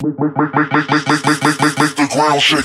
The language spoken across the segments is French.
Make the ground shake.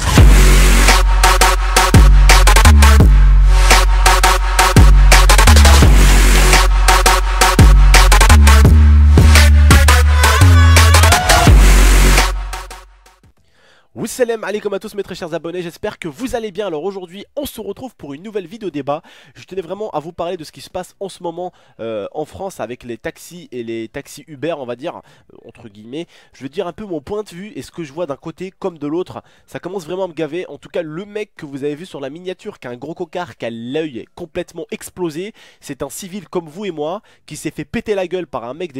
Salam alaikum à tous mes très chers abonnés, j'espère que vous allez bien. Alors aujourd'hui on se retrouve pour une nouvelle vidéo débat. Je tenais vraiment à vous parler de ce qui se passe en ce moment en France avec les taxis et les taxis Uber, on va dire, entre guillemets. Je veux dire un peu mon point de vue et ce que je vois d'un côté comme de l'autre. Ça commence vraiment à me gaver. En tout cas le mec que vous avez vu sur la miniature qui a un gros cocard, qui a l'œil complètement explosé, c'est un civil comme vous et moi qui s'est fait péter la gueule par un mec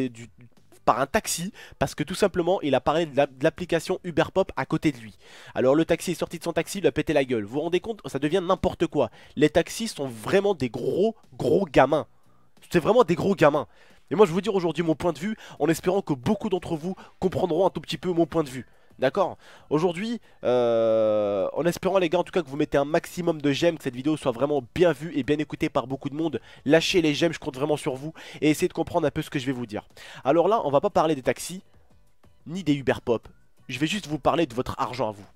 par un taxi, parce que tout simplement il a parlé de l'application Uber Pop à côté de lui. Alors le taxi est sorti de son taxi, il lui a pété la gueule. Vous vous rendez compte, ça devient n'importe quoi. Les taxis sont vraiment des gros gamins. C'est vraiment des gros gamins. Et moi je vais vous dire aujourd'hui mon point de vue, en espérant que beaucoup d'entre vous comprendront un tout petit peu mon point de vue. D'accord? Aujourd'hui, en espérant les gars en tout cas que vous mettez un maximum de j'aime, que cette vidéo soit vraiment bien vue et bien écoutée par beaucoup de monde. Lâchez les j'aime, je compte vraiment sur vous et essayez de comprendre un peu ce que je vais vous dire. Alors là, on va pas parler des taxis, ni des Uber Pop. Je vais juste vous parler de votre argent à vous.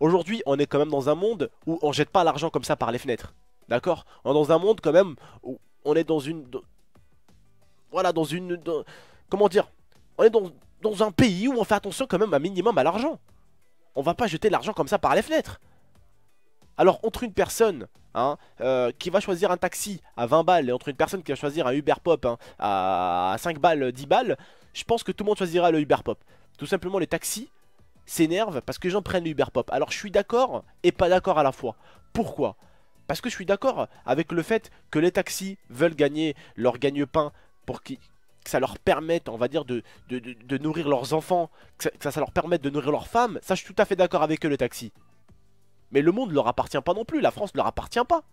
Aujourd'hui, on est quand même dans un monde où on jette pas l'argent comme ça par les fenêtres. D'accord? On est dans un monde quand même où on est dans une... Voilà, comment dire? On est dans un pays où on fait attention quand même un minimum à l'argent. On va pas jeter l'argent comme ça par les fenêtres. Alors entre une personne qui va choisir un taxi à 20 balles et entre une personne qui va choisir un Uber Pop à 5 balles, 10 balles, je pense que tout le monde choisira le Uber Pop. Tout simplement les taxis s'énervent parce que les gens prennent le Uber Pop. Alors je suis d'accord et pas d'accord à la fois. Pourquoi? Parce que je suis d'accord avec le fait que les taxis veulent gagner leur gagne-pain pour que ça leur permette, on va dire, de nourrir leurs enfants, que ça leur permette de nourrir leurs femmes. Ça, je suis tout à fait d'accord avec eux, le taxi. Mais le monde ne leur appartient pas non plus, la France ne leur appartient pas.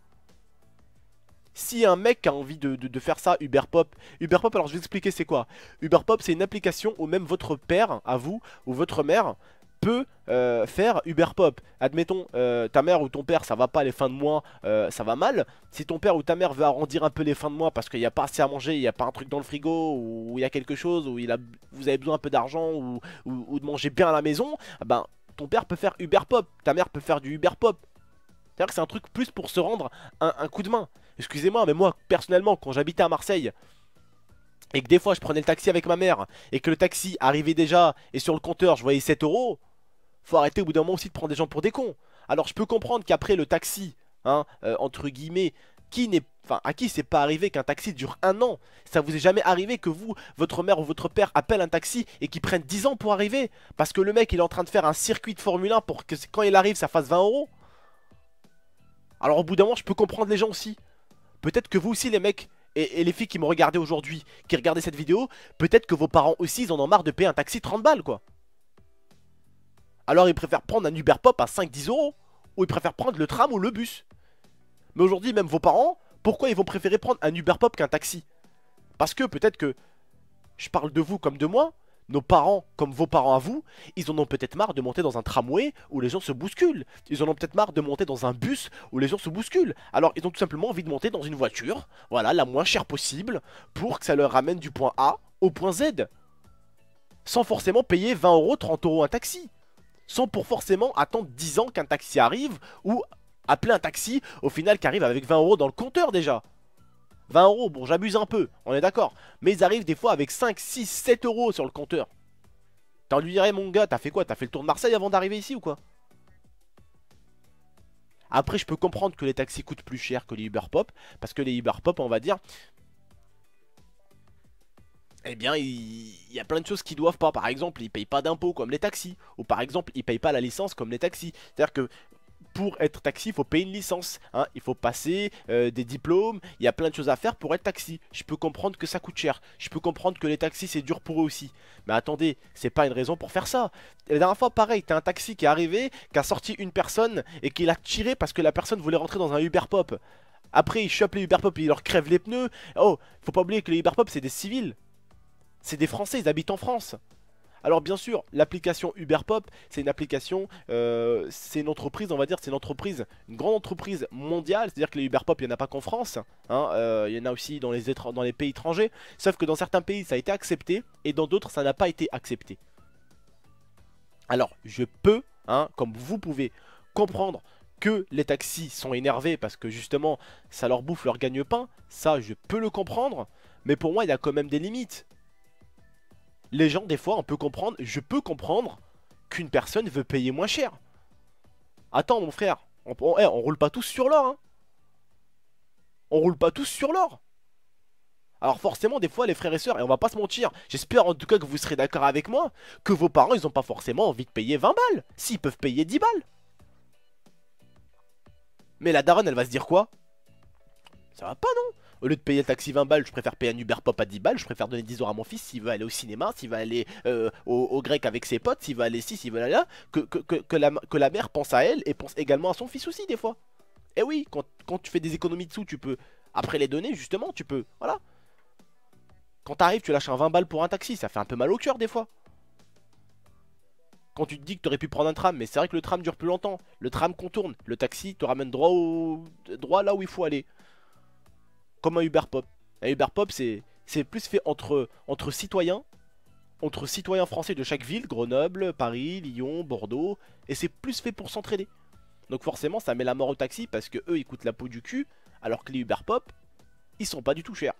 Si un mec a envie de faire ça, Uber Pop, alors je vais vous expliquer c'est quoi. Uber Pop, c'est une application où même votre père, à vous, ou votre mère, peut faire Uber Pop. Admettons, ta mère ou ton père, ça va pas les fins de mois, ça va mal. Si ton père ou ta mère veut arrondir un peu les fins de mois parce qu'il n'y a pas assez à manger, il n'y a pas un truc dans le frigo, ou il y a quelque chose, ou vous avez besoin un peu d'argent, ou de manger bien à la maison, ben ton père peut faire Uber Pop, ta mère peut faire du Uber Pop. C'est-à-dire que c'est un truc plus pour se rendre un coup de main. Excusez-moi, mais moi, personnellement, quand j'habitais à Marseille, et que des fois je prenais le taxi avec ma mère, et que le taxi arrivait déjà, et sur le compteur je voyais 7 euros, faut arrêter au bout d'un moment aussi de prendre des gens pour des cons. Alors je peux comprendre qu'après le taxi, entre guillemets, à qui c'est pas arrivé qu'un taxi dure 1 an? Ça vous est jamais arrivé que vous, votre mère ou votre père appelle un taxi et qu'il prenne 10 ans pour arriver? Parce que le mec il est en train de faire un circuit de Formule 1 pour que quand il arrive ça fasse 20 euros. Alors au bout d'un moment je peux comprendre les gens aussi. Peut-être que vous aussi les mecs et les filles qui me regardaient aujourd'hui, qui regardaient cette vidéo, peut-être que vos parents aussi ils en ont marre de payer un taxi 30 balles quoi. Alors ils préfèrent prendre un Uber Pop à 5-10 euros. Ou ils préfèrent prendre le tram ou le bus. Mais aujourd'hui même vos parents, pourquoi ils vont préférer prendre un Uber Pop qu'un taxi? Parce que peut-être que, je parle de vous comme de moi, nos parents comme vos parents à vous, ils en ont peut-être marre de monter dans un tramway où les gens se bousculent. Ils en ont peut-être marre de monter dans un bus où les gens se bousculent. Alors ils ont tout simplement envie de monter dans une voiture, voilà, la moins chère possible, pour que ça leur ramène du point A au point Z. Sans forcément payer 20 euros, 30 euros un taxi. Sans pour forcément attendre 10 ans qu'un taxi arrive, ou appeler un taxi au final qui arrive avec 20 euros dans le compteur déjà. 20 euros, bon j'abuse un peu, on est d'accord. Mais ils arrivent des fois avec 5, 6, 7 euros sur le compteur. T'en lui dirais mon gars, t'as fait quoi? T'as fait le tour de Marseille avant d'arriver ici ou quoi? Après je peux comprendre que les taxis coûtent plus cher que les Uber Pop, parce que les Uber Pop on va dire... Eh bien, il y a plein de choses qu'ils doivent pas. Par exemple, ils payent pas d'impôts comme les taxis. Ou par exemple, ils payent pas la licence comme les taxis. C'est-à-dire que pour être taxi, il faut payer une licence. Il faut passer des diplômes. Il y a plein de choses à faire pour être taxi. Je peux comprendre que ça coûte cher. Je peux comprendre que les taxis, c'est dur pour eux aussi. Mais attendez, c'est pas une raison pour faire ça. La dernière fois, pareil, t'as un taxi qui est arrivé, qui a sorti une personne et qui l'a tiré parce que la personne voulait rentrer dans un Uber Pop. Après, ils chopent les Uber Pop et ils leur crèvent les pneus. Oh, faut pas oublier que les Uber Pop, c'est des civils. C'est des Français, ils habitent en France. Alors bien sûr, l'application Uber Pop, c'est une application, c'est une entreprise, on va dire, c'est une entreprise, une grande entreprise mondiale. C'est-à-dire que les Uber Pop, il n'y en a pas qu'en France, il y en a aussi dans les pays étrangers. Sauf que dans certains pays, ça a été accepté, et dans d'autres, ça n'a pas été accepté. Alors, je peux, hein, comme vous pouvez comprendre que les taxis sont énervés parce que justement, ça leur bouffe leur gagne-pain. Ça, je peux le comprendre. Mais pour moi, il y a quand même des limites. Les gens, des fois, on peut comprendre, je peux comprendre qu'une personne veut payer moins cher. Attends, mon frère, on roule pas tous sur l'or, hein. On roule pas tous sur l'or. Alors forcément, des fois, les frères et sœurs, et on va pas se mentir, j'espère en tout cas que vous serez d'accord avec moi, que vos parents, ils ont pas forcément envie de payer 20 balles, s'ils peuvent payer 10 balles. Mais la daronne, elle va se dire quoi? Ça va pas, non? Au lieu de payer le taxi 20 balles, je préfère payer un Uber Pop à 10 balles, je préfère donner 10 euros à mon fils s'il veut aller au cinéma, s'il veut aller au grec avec ses potes, s'il veut aller ici, s'il veut aller là, que la mère pense à elle et pense également à son fils aussi, des fois. Et oui, quand tu fais des économies de sous, tu peux, après les donner, justement, tu peux, voilà. Quand t'arrives, tu lâches un 20 balles pour un taxi, ça fait un peu mal au cœur des fois. Quand tu te dis que t'aurais pu prendre un tram, mais c'est vrai que le tram dure plus longtemps. Le tram contourne, le taxi te ramène droit là où il faut aller. Comme un Uber Pop. Un Uber Pop, c'est plus fait entre citoyens français de chaque ville, Grenoble, Paris, Lyon, Bordeaux, et c'est plus fait pour s'entraider. Donc forcément, ça met la mort au taxi parce que eux, ils coûtent la peau du cul, alors que les Uber Pop, ils sont pas du tout chers.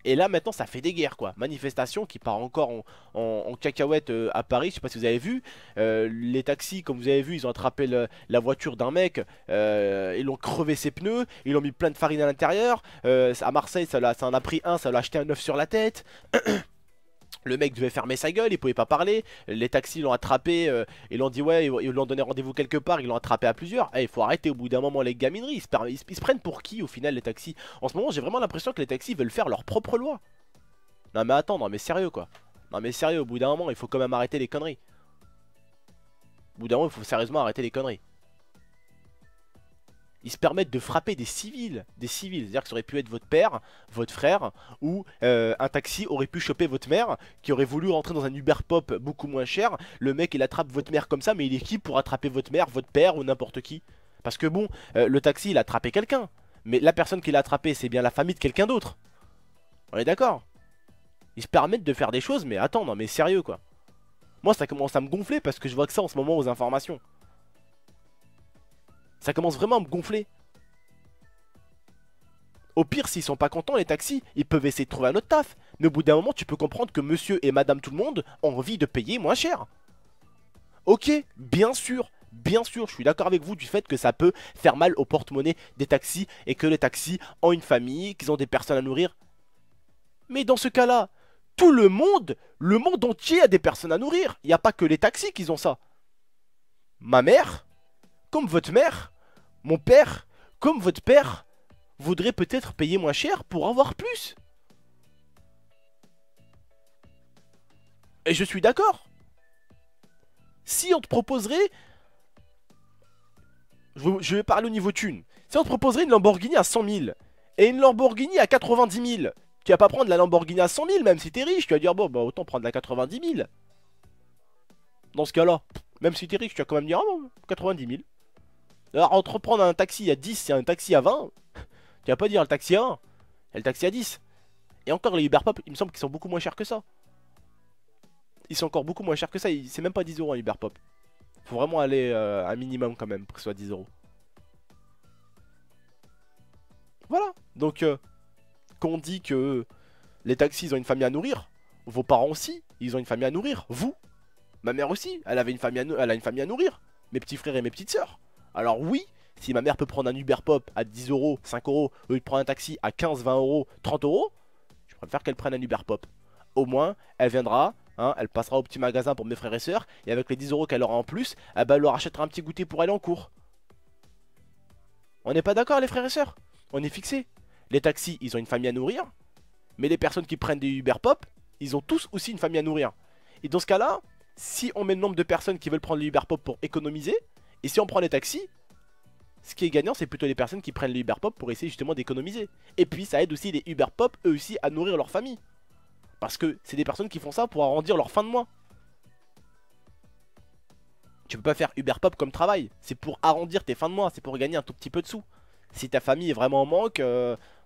Et là maintenant ça fait des guerres quoi. Manifestation qui part encore en cacahuète à Paris. Je sais pas si vous avez vu. Les taxis comme vous avez vu ils ont attrapé la voiture d'un mec. Ils l'ont crevé ses pneus. Ils l'ont mis plein de farine à l'intérieur. À Marseille ça en a pris un. Ça l'a acheté un œuf sur la tête. Le mec devait fermer sa gueule, il pouvait pas parler. Les taxis l'ont attrapé, ils l'ont dit ouais, ils lui ont donné rendez-vous quelque part, ils l'ont attrapé à plusieurs. Il faut arrêter au bout d'un moment les gamineries. Ils se prennent pour qui au final les taxis? En ce moment j'ai vraiment l'impression que les taxis veulent faire leur propre loi. Non mais attends, non mais sérieux quoi. Non mais sérieux, au bout d'un moment il faut quand même arrêter les conneries. Au bout d'un moment il faut sérieusement arrêter les conneries. Ils se permettent de frapper des civils. Des civils, c'est-à-dire que ça aurait pu être votre père, votre frère, ou un taxi aurait pu choper votre mère, qui aurait voulu rentrer dans un Uber Pop beaucoup moins cher. Le mec il attrape votre mère comme ça, mais il est qui pour attraper votre mère, votre père ou n'importe qui? Parce que bon, le taxi il a attrapé quelqu'un. Mais la personne qui l'a attrapé c'est bien la famille de quelqu'un d'autre. On est d'accord? Ils se permettent de faire des choses, mais attends, non mais sérieux quoi. Moi ça commence à me gonfler parce que je vois que ça en ce moment aux informations. Ça commence vraiment à me gonfler. Au pire, s'ils sont pas contents, les taxis, ils peuvent essayer de trouver un autre taf. Mais au bout d'un moment, tu peux comprendre que monsieur et madame tout le monde ont envie de payer moins cher. Ok, bien sûr, je suis d'accord avec vous du fait que ça peut faire mal au porte-monnaie des taxis et que les taxis ont une famille, qu'ils ont des personnes à nourrir. Mais dans ce cas-là, tout le monde entier a des personnes à nourrir. Il n'y a pas que les taxis qui ont ça. Ma mère, comme votre mère, mon père, comme votre père, voudrait peut-être payer moins cher pour avoir plus. Et je suis d'accord. Si on te proposerait... Je vais parler au niveau thune. Si on te proposerait une Lamborghini à 100 000 et une Lamborghini à 90 000, tu vas pas prendre la Lamborghini à 100 000 même si t'es riche. Tu vas dire bon bah autant prendre la 90 000. Dans ce cas-là, même si t'es riche, tu vas quand même dire ah bon, 90 000. Alors entre prendre un taxi à 10 et un taxi à 20, tu vas pas dire le taxi à 1 et le taxi à 10. Et encore les Uber Pop, il me semble qu'ils sont beaucoup moins chers que ça. Ils sont encore beaucoup moins chers que ça, c'est même pas 10 euros un Uber Pop. Faut vraiment aller un minimum quand même pour que ce soit 10 euros. Voilà. Donc quand on dit que les taxis ils ont une famille à nourrir, vos parents aussi, ils ont une famille à nourrir. Vous, ma mère aussi, elle avait une famille elle a une famille à nourrir. Mes petits frères et mes petites sœurs. Alors oui, si ma mère peut prendre un Uber Pop à 10 euros, 5 euros, au lieu de prendre un taxi à 15, 20 euros, 30 euros, je préfère qu'elle prenne un Uber Pop. Au moins, elle viendra, hein, elle passera au petit magasin pour mes frères et sœurs, et avec les 10 euros qu'elle aura en plus, eh ben, elle leur achètera un petit goûter pour aller en cours. On n'est pas d'accord les frères et sœurs? On est fixé. Les taxis, ils ont une famille à nourrir, mais les personnes qui prennent des Uber Pop, ils ont tous aussi une famille à nourrir. Et dans ce cas-là, si on met le nombre de personnes qui veulent prendre les Uber Pop pour économiser, et si on prend les taxis, ce qui est gagnant, c'est plutôt les personnes qui prennent les Uber Pop pour essayer justement d'économiser. Et puis ça aide aussi les Uber Pop, eux aussi, à nourrir leur famille. Parce que c'est des personnes qui font ça pour arrondir leur fin de mois. Tu peux pas faire Uber Pop comme travail. C'est pour arrondir tes fins de mois, c'est pour gagner un tout petit peu de sous. Si ta famille est vraiment en manque,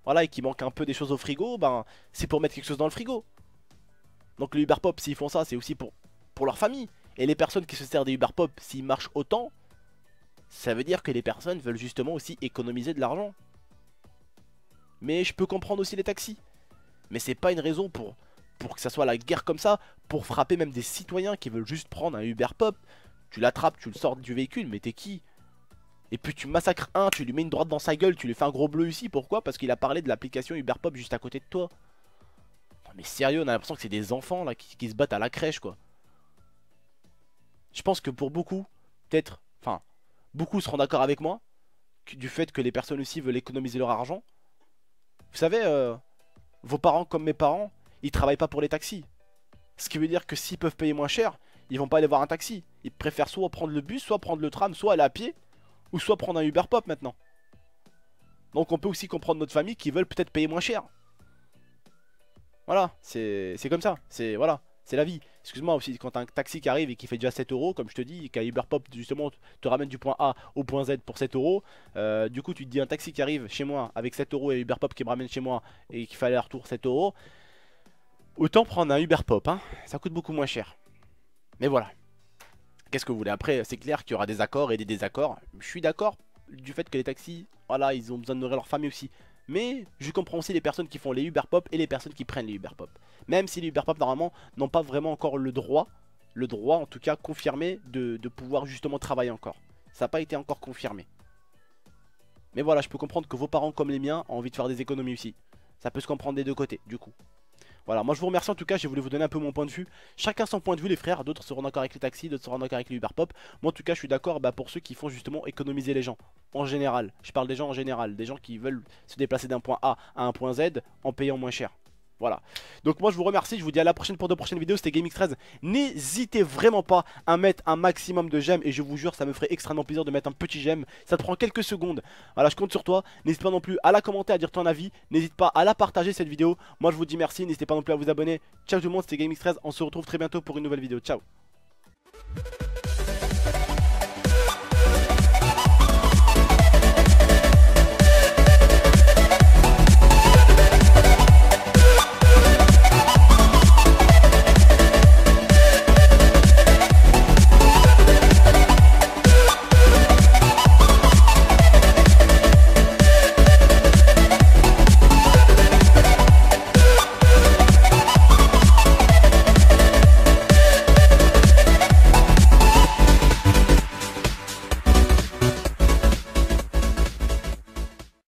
voilà, et qu'il manque un peu des choses au frigo, ben c'est pour mettre quelque chose dans le frigo. Donc les Uber Pop, s'ils font ça, c'est aussi pour leur famille. Et les personnes qui se servent des Uber Pop, s'ils marchent autant, ça veut dire que les personnes veulent justement aussi économiser de l'argent. Mais je peux comprendre aussi les taxis. Mais c'est pas une raison pour que ça soit la guerre comme ça, pour frapper même des citoyens qui veulent juste prendre un Uber Pop. Tu l'attrapes, tu le sors du véhicule, mais t'es qui? Et puis tu massacres un, tu lui mets une droite dans sa gueule, tu lui fais un gros bleu ici, pourquoi? Parce qu'il a parlé de l'application Uber Pop juste à côté de toi. Non mais sérieux, on a l'impression que c'est des enfants là qui se battent à la crèche quoi. Je pense que pour beaucoup, peut-être, enfin, beaucoup seront d'accord avec moi, du fait que les personnes aussi veulent économiser leur argent. Vous savez, vos parents comme mes parents, ils travaillent pas pour les taxis. Ce qui veut dire que s'ils peuvent payer moins cher, ils vont pas aller voir un taxi. Ils préfèrent soit prendre le bus, soit prendre le tram, soit aller à pied, ou soit prendre un Uber Pop maintenant. Donc on peut aussi comprendre notre famille qui veulent peut-être payer moins cher. Voilà, c'est comme ça, voilà, c'est la vie. Excuse-moi aussi, quand t'as un taxi qui arrive et qui fait déjà 7 euros, comme je te dis, qu'un Uber Pop justement te ramène du point A au point Z pour 7 euros, du coup tu te dis un taxi qui arrive chez moi avec 7 euros et Uber Pop qui me ramène chez moi et qui fait aller-retour 7 euros, autant prendre un Uber Pop, hein, ça coûte beaucoup moins cher. Mais voilà, qu'est-ce que vous voulez? Après, c'est clair qu'il y aura des accords et des désaccords. Je suis d'accord du fait que les taxis, voilà, ils ont besoin de nourrir leur famille aussi. Mais je comprends aussi les personnes qui font les Uber Pop et les personnes qui prennent les Uber Pop. Même si les Uber Pop normalement n'ont pas vraiment encore le droit en tout cas confirmé de pouvoir justement travailler encore. Ça n'a pas été encore confirmé. Mais voilà, je peux comprendre que vos parents comme les miens ont envie de faire des économies aussi. Ça peut se comprendre des deux côtés du coup. Voilà, moi je vous remercie en tout cas, j'ai voulu vous donner un peu mon point de vue. Chacun son point de vue les frères, d'autres seront d'accord avec les taxis, d'autres seront d'accord avec les Uber Pop. Moi en tout cas je suis d'accord pour ceux qui font justement économiser les gens. En général, je parle des gens en général, des gens qui veulent se déplacer d'un point A à un point Z en payant moins cher. Voilà, donc moi je vous remercie, je vous dis à la prochaine pour de prochaines vidéos, c'était GameX13. N'hésitez vraiment pas à mettre un maximum de j'aime et je vous jure ça me ferait extrêmement plaisir de mettre un petit j'aime. Ça te prend quelques secondes, voilà je compte sur toi. N'hésite pas non plus à la commenter, à dire ton avis, n'hésite pas à la partager cette vidéo. Moi je vous dis merci, n'hésitez pas non plus à vous abonner. Ciao tout le monde, c'était GameX13, on se retrouve très bientôt pour une nouvelle vidéo, ciao.